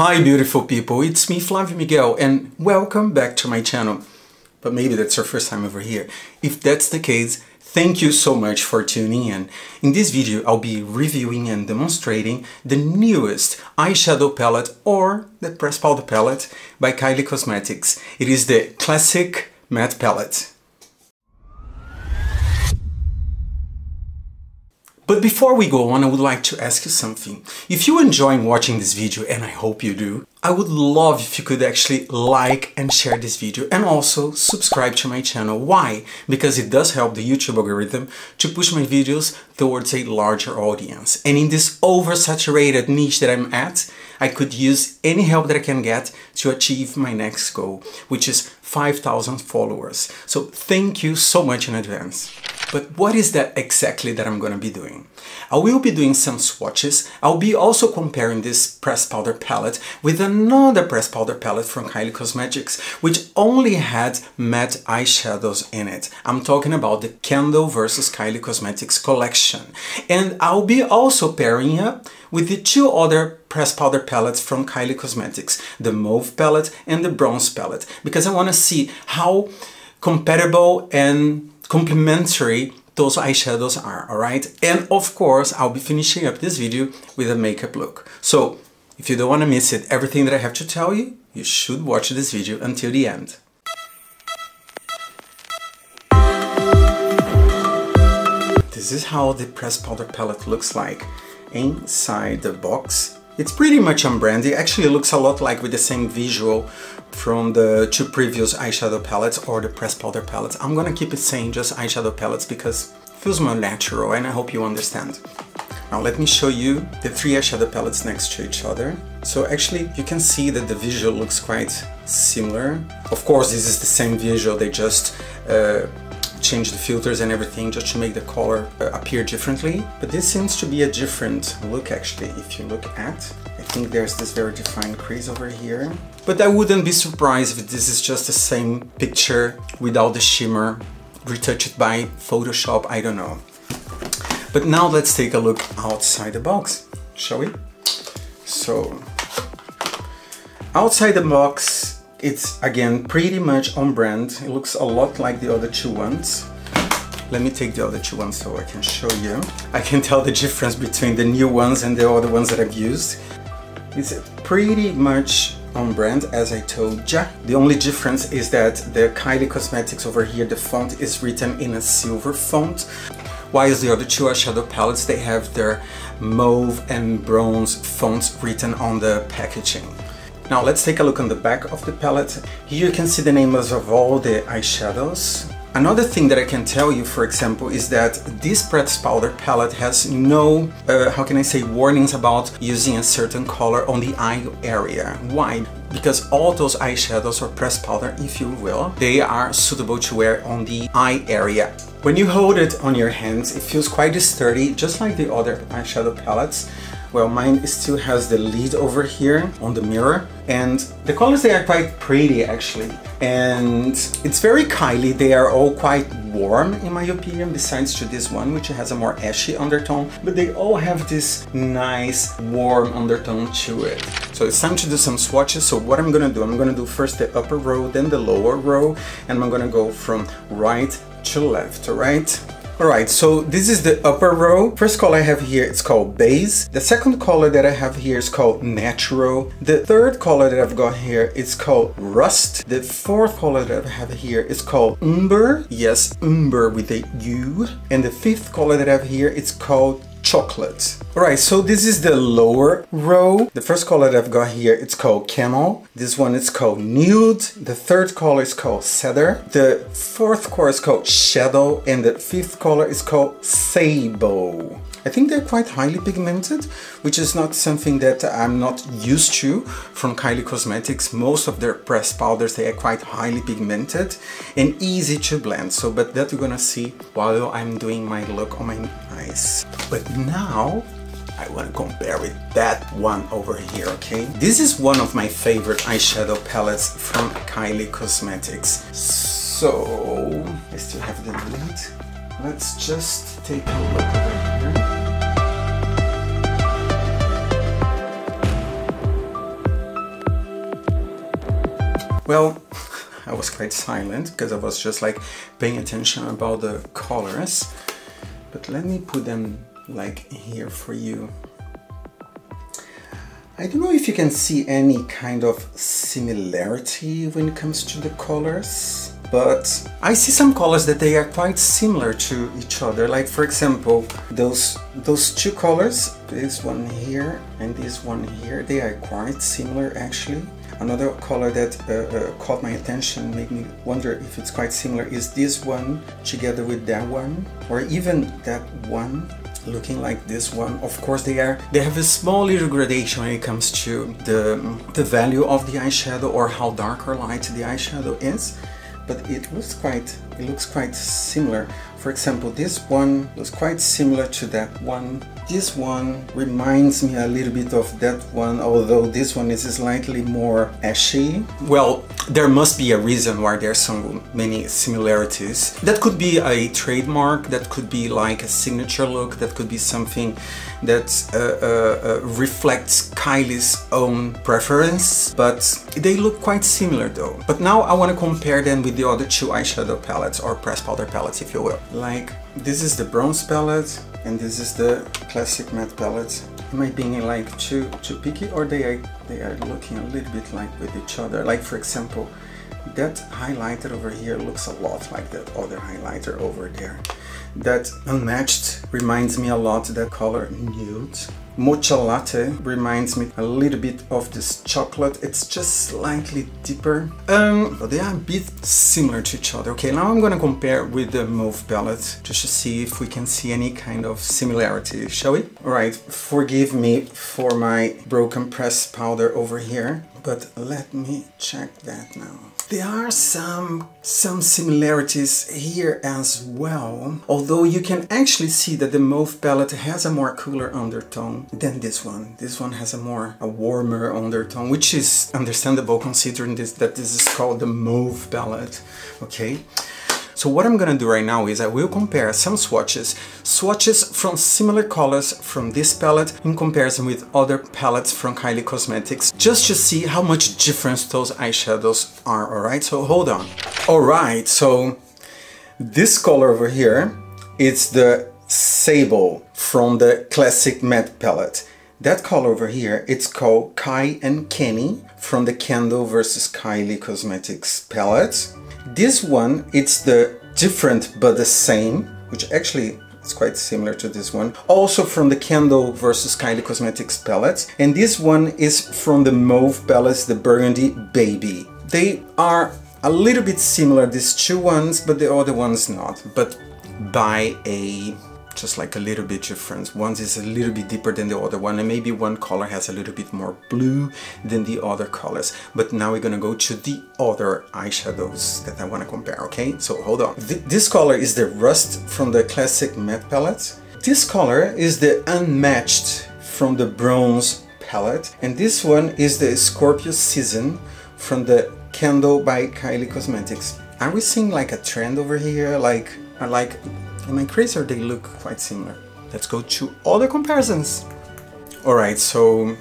Hi beautiful people, it's me Flavio Miguel and welcome back to my channel. But maybe that's your first time over here. If that's the case, thank you so much for tuning in. In this video I'll be reviewing and demonstrating the newest eyeshadow palette or the press powder palette by Kylie Cosmetics. It is the classic matte palette. But before we go on, I would like to ask you something. If you're enjoying watching this video, and I hope you do, I would love if you could actually like and share this video and also subscribe to my channel. Why? Because it does help the YouTube algorithm to push my videos towards a larger audience. And in this oversaturated niche that I'm at, I could use any help that I can get to achieve my next goal, which is 5,000 followers. So thank you so much in advance. But what is that exactly that I'm going to be doing? I will be doing some swatches. I'll be also comparing this press powder palette with another press powder palette from Kylie Cosmetics, which only had matte eyeshadows in it. I'm talking about the Candle versus Kylie Cosmetics collection. And I'll be also pairing up with the two other press powder palettes from Kylie Cosmetics, the Mauve palette and the Bronze palette, because I want to see how compatible and complementary those eyeshadows are, alright? And of course, I'll be finishing up this video with a makeup look. So, if you don't want to miss it, everything that I have to tell you, you should watch this video until the end. This is how the press powder palette looks like inside the box. It's pretty much on brand. It actually looks a lot like with the same visual from the two previous eyeshadow palettes or the press powder palettes. I'm gonna keep it saying just eyeshadow palettes because it feels more natural and I hope you understand. Now let me show you the three eyeshadow palettes next to each other. So actually you can see that the visual looks quite similar. Of course this is the same visual, they just change the filters and everything just to make the color appear differently. But this seems to be a different look actually. If you look at, I think there's this very defined crease over here. But I wouldn't be surprised if this is just the same picture without the shimmer, retouched by Photoshop, I don't know. But now let's take a look outside the box, shall we? So, outside the box, it's again pretty much on brand. It looks a lot like the other two ones. Let me take the other two ones so I can show you. I can tell the difference between the new ones and the other ones that I've used. It's pretty much on brand, as I told ya. The only difference is that the Kylie Cosmetics over here, the font is written in a silver font, while the other two eyeshadow palettes, they have their mauve and bronze fonts written on the packaging. Now let's take a look on the back of the palette. Here you can see the names of all the eyeshadows. Another thing that I can tell you, for example, is that this press powder palette has no, how can I say, warnings about using a certain color on the eye area. Why? Because all those eyeshadows or press powder, if you will, they are suitable to wear on the eye area. When you hold it on your hands, it feels quite sturdy, just like the other eyeshadow palettes. Well, mine still has the lid over here on the mirror, and the colors, they are quite pretty actually, and it's very Kylie. They are all quite warm in my opinion, besides to this one which has a more ashy undertone, but they all have this nice warm undertone to it. So it's time to do some swatches. So what I'm gonna do, I'm gonna do first the upper row, then the lower row, and I'm gonna go from right to left, alright? Alright, so this is the upper row. First color I have here, it's called Base. The second color that I have here is called Natural. The third color that I've got here is called Rust. The fourth color that I have here is called Umber. Yes, Umber with a U. And the fifth color that I have here, it's called Chocolate. Alright, so this is the lower row. The first color that I've got here, it's called Camel. This one is called Nude. The third color is called Cedar. The fourth color is called Shadow. And the fifth color is called Sable. I think they're quite highly pigmented, which is not something that I'm not used to from Kylie Cosmetics. Most of their pressed powders, they are quite highly pigmented and easy to blend. So, but that you're gonna see while I'm doing my look on my eyes. But now, I want to compare with that one over here, okay? This is one of my favorite eyeshadow palettes from Kylie Cosmetics. So, I still have the lid. Let's just take a look over here. Well, I was quite silent because I was just like paying attention about the colors. But let me put them like here for you. I don't know if you can see any kind of similarity when it comes to the colors, but I see some colors that they are quite similar to each other. Like for example, those two colors, this one here and this one here, they are quite similar actually. Another color that caught my attention, made me wonder if it's quite similar, is this one together with that one, or even that one looking like this one. Of course they have a small little gradation when it comes to the value of the eyeshadow or how dark or light the eyeshadow is, but it looks quite similar. For example, this one looks quite similar to that one. This one reminds me a little bit of that one, although this one is slightly more ashy. Well, there must be a reason why there's so many similarities. That could be a trademark, that could be like a signature look, that could be something that reflects Kylie's own preference, but they look quite similar though. But now I want to compare them with the other two eyeshadow palettes, or pressed powder palettes if you will. Like, this is the bronze palette and this is the classic matte palette. Am I being like too picky, or they are looking a little bit like with each other? Like for example, that highlighter over here looks a lot like that other highlighter over there. That unmatched reminds me a lot of that color nude. Mocha latte reminds me a little bit of this chocolate. It's just slightly deeper. But they are a bit similar to each other. Okay, now I'm gonna compare with the mauve palette just to see if we can see any kind of similarity, shall we? Alright, forgive me for my broken pressed powder over here, but let me check that now. There are some similarities here as well, although you can actually see that the mauve palette has a more cooler undertone than this one. This one has a warmer undertone, which is understandable considering that this is called the mauve palette, okay? So what I'm gonna do right now is I will compare some swatches from similar colors from this palette in comparison with other palettes from Kylie Cosmetics, just to see how much difference those eyeshadows are, alright? So hold on. Alright, so this color over here, it's the Sable from the Classic Matte palette. That color over here, it's called Kai and Kenny from the Candle vs. Kylie Cosmetics palette. This one, it's the Different but the Same, which actually is quite similar to this one. Also from the Candle vs. Kylie Cosmetics palette. And this one is from the Mauve palette, the Burgundy Baby. They are a little bit similar, these two ones, but the other one's not. But by just like a little bit difference. One is a little bit deeper than the other one, and maybe one color has a little bit more blue than the other colors. But now we're gonna go to the other eyeshadows that I want to compare, okay? So hold on. This color is the Rust from the Classic Matte palette. This color is the Unmatched from the Bronze palette. And this one is the Scorpio Season from the Candle by Kylie Cosmetics. Are we seeing like a trend over here? Am I crazy or they look quite similar? Let's go to other comparisons. Alright, so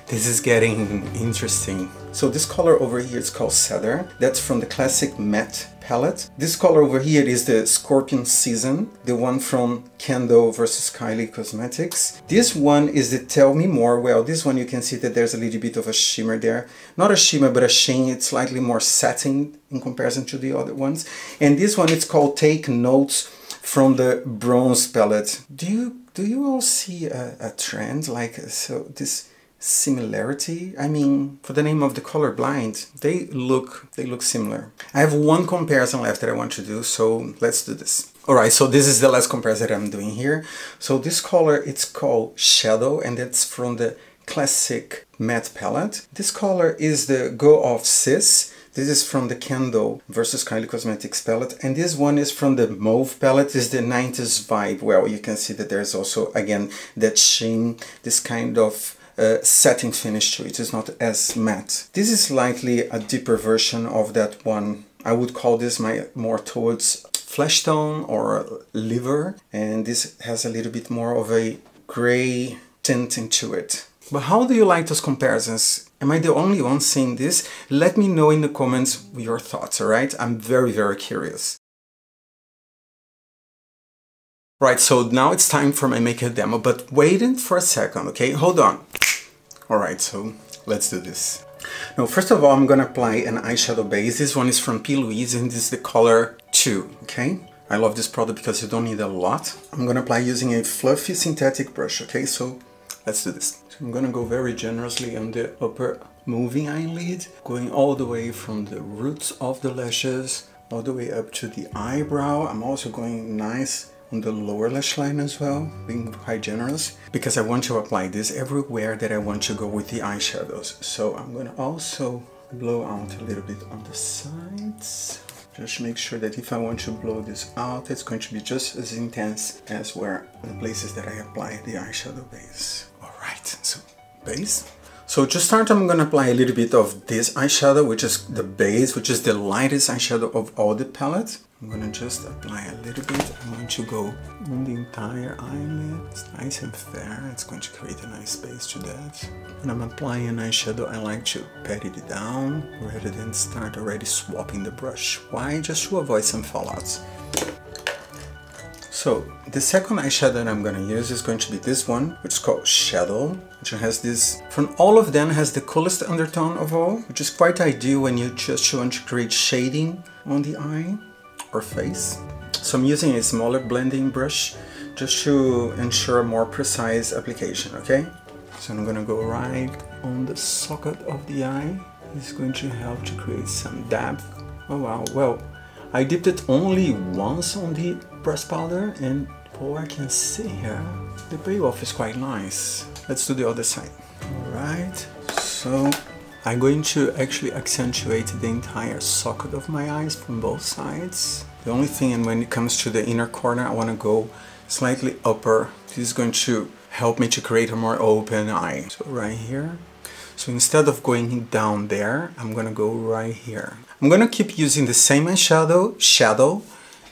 this is getting interesting. So this color over here is called Cedar. That's from the Classic Matte palette. This color over here is the Scorpion Season, the one from Candle vs. Kylie Cosmetics. This one is the Tell Me More. Well, this one you can see that there's a little bit of a shimmer there. Not a shimmer, but a sheen. It's slightly more satin in comparison to the other ones. And this one, it's called Take Notes from the Bronze palette. Do you all see a trend like so this similarity? I mean, for the name of the colorblind, they look similar. I have one comparison left that I want to do, so let's do this. Alright, so this is the last comparison that I'm doing here. So this color, it's called Shadow, and it's from the Classic Matte palette. This color is the Go Off Sis. This is from the Candle vs. Kylie Cosmetics palette, and this one is from the Mauve palette, is the 90s vibe. Well, you can see that there's also, again, that sheen, this kind of satin finish to it. It's not as matte. This is slightly a deeper version of that one. I would call this more towards flesh tone or liver, and this has a little bit more of a gray tint into it. But how do you like those comparisons? Am I the only one seeing this? Let me know in the comments your thoughts, alright? I'm very, very curious. Right, so now it's time for my makeup demo, but waiting for a second, okay? Hold on. Alright, so let's do this. Now, first of all, I'm gonna apply an eyeshadow base. This one is from P. Louise and this is the color 2, okay? I love this product because you don't need a lot. I'm gonna apply using a fluffy synthetic brush, okay? So let's do this. So I'm gonna go very generously on the upper moving eyelid, going all the way from the roots of the lashes, all the way up to the eyebrow. I'm also going nice on the lower lash line as well, being quite generous, because I want to apply this everywhere that I want to go with the eyeshadows. So I'm gonna also blow out a little bit on the sides. Just make sure that if I want to blow this out, it's going to be just as intense as where the places that I apply the eyeshadow base. Alright, so base. So to start, I'm gonna apply a little bit of this eyeshadow, which is the base, which is the lightest eyeshadow of all the palette. I'm gonna just apply a little bit. I'm going to go on the entire eyelid. It's nice and fair. It's going to create a nice base to that. When I'm applying an eyeshadow, I like to pat it down rather than start already swapping the brush. Why? Just to avoid some fallouts. So the second eyeshadow that I'm gonna use is going to be this one, which is called Shadow, which has this, from all of them, has the coolest undertone of all, which is quite ideal when you just want to create shading on the eye or face. So I'm using a smaller blending brush just to ensure a more precise application, okay? So I'm gonna go right on the socket of the eye. It's going to help to create some depth. Oh wow, well, I dipped it only once on the pressed powder and oh, I can see here, the payoff is quite nice. Let's do the other side. Alright, so I'm going to actually accentuate the entire socket of my eyes from both sides. The only thing, and when it comes to the inner corner, I want to go slightly upper. This is going to help me to create a more open eye. So right here. So instead of going down there, I'm going to go right here. I'm going to keep using the same eyeshadow, Shadow,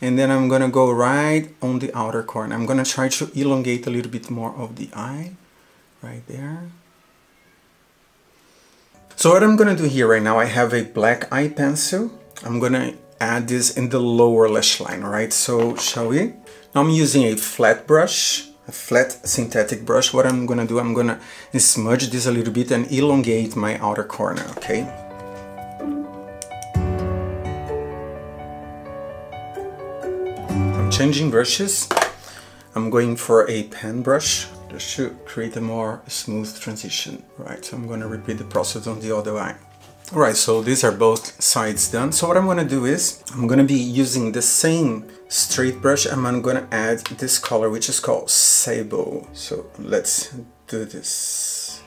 and then I'm going to go right on the outer corner. I'm going to try to elongate a little bit more of the eye. Right there. So what I'm gonna do here right now, I have a black eye pencil. I'm gonna add this in the lower lash line, right? So shall we? Now I'm using a flat brush, a flat synthetic brush. What I'm gonna do, I'm gonna smudge this a little bit and elongate my outer corner, okay? I'm changing brushes. I'm going for a pen brush, just to create a more smooth transition. Right, so I'm going to repeat the process on the other eye. Alright, so these are both sides done. So what I'm going to do is, I'm going to be using the same straight brush and I'm going to add this color, which is called Sable. So let's do this.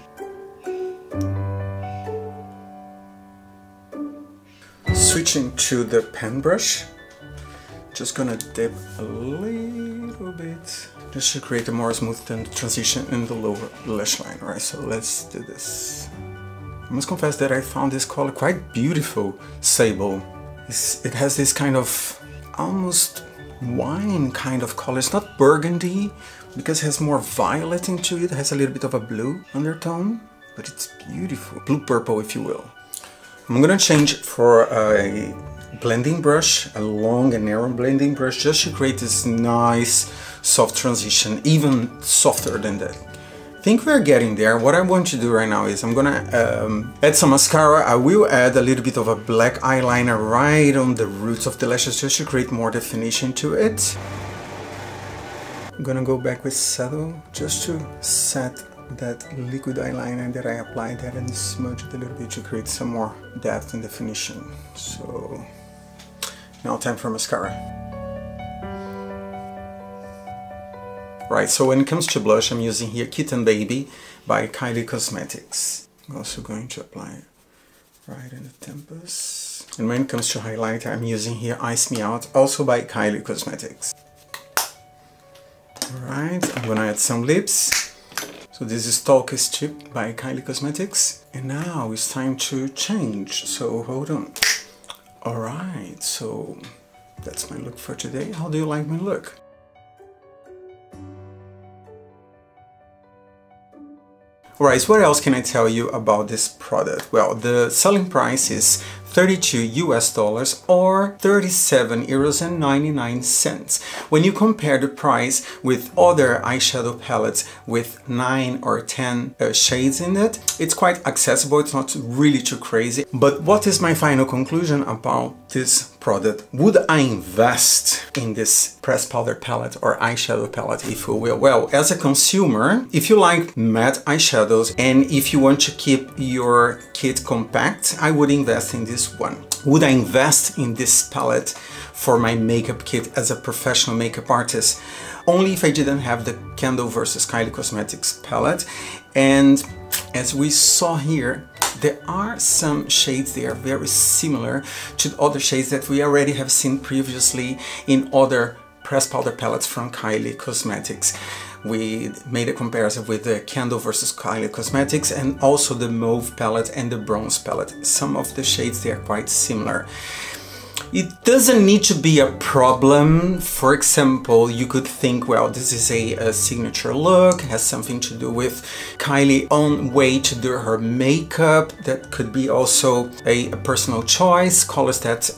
Switching to the pen brush, just gonna dip a little bit just to create a more smooth transition in the lower lash line, right? So let's do this. I must confess that I found this color quite beautiful, Sable. It has this kind of almost wine kind of color. It's not burgundy because it has more violet into it. It has a little bit of a blue undertone, but it's beautiful. Blue purple, if you will. I'm gonna change for a blending brush, a long and narrow blending brush, just to create this nice soft transition, even softer than that. I think we're getting there. What I'm going to do right now is I'm gonna add some mascara. I will add a little bit of a black eyeliner right on the roots of the lashes just to create more definition to it. I'm gonna go back with Shadow just to set that liquid eyeliner that I applied there and smudge it a little bit to create some more depth and definition. So now time for mascara. Right, so when it comes to blush, I'm using here Kitten Baby by Kylie Cosmetics. I'm also going to apply it right in the temples. And when it comes to highlighter, I'm using here Ice Me Out, also by Kylie Cosmetics. Alright, I'm gonna add some lips. So this is Talk's Chip by Kylie Cosmetics. And now it's time to change, so hold on. Alright, so that's my look for today. How do you like my look? Alright, so what else can I tell you about this product? Well, the selling price is $32 or 37 euros and 99 cents. When you compare the price with other eyeshadow palettes with 9 or 10 shades in it, it's quite accessible. It's not really too crazy. But what is my final conclusion about this product? Would I invest in this pressed powder palette or eyeshadow palette, if you will? Well, as a consumer, if you like matte eyeshadows and if you want to keep your kit compact, I would invest in this one. Would I invest in this palette for my makeup kit as a professional makeup artist? Only if I didn't have the Kendall versus Kylie Cosmetics palette. And as we saw here, there are some shades that are very similar to other shades that we already have seen previously in other pressed powder palettes from Kylie Cosmetics. We made a comparison with the Kendall versus Kylie Cosmetics and also the Mauve palette and the Bronze palette. Some of the shades, they are quite similar. It doesn't need to be a problem. For example, you could think, well, this is a signature look, has something to do with Kylie own way to do her makeup. That could be also a personal choice, colors that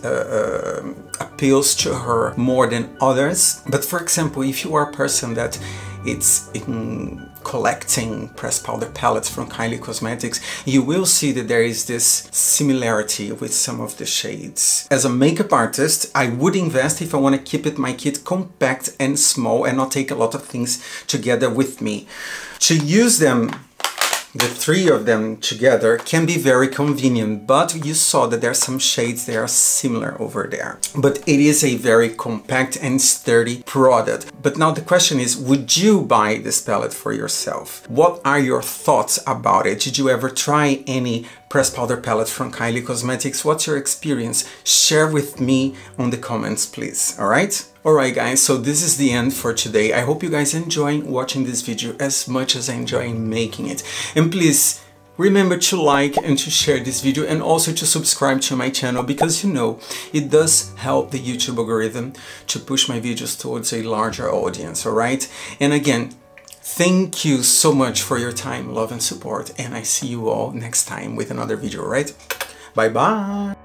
appeals to her more than others. But for example, if you are a person that it's in collecting pressed powder palettes from Kylie Cosmetics, you will see that there is this similarity with some of the shades. As a makeup artist, I would invest if I want to keep my kit compact and small and not take a lot of things together with me. To use them, the three of them together, can be very convenient, but you saw that there are some shades that are similar over there. But it is a very compact and sturdy product. But now the question is, would you buy this palette for yourself? What are your thoughts about it? Did you ever try any pressed powder palette from Kylie Cosmetics? What's your experience? Share with me on the comments, please. Alright? Alright guys, so this is the end for today. I hope you guys enjoy watching this video as much as I enjoy making it. And please remember to like and to share this video and also to subscribe to my channel, because you know it does help the YouTube algorithm to push my videos towards a larger audience, alright? And again, thank you so much for your time, love and support, and I see you all next time with another video, right? Bye bye!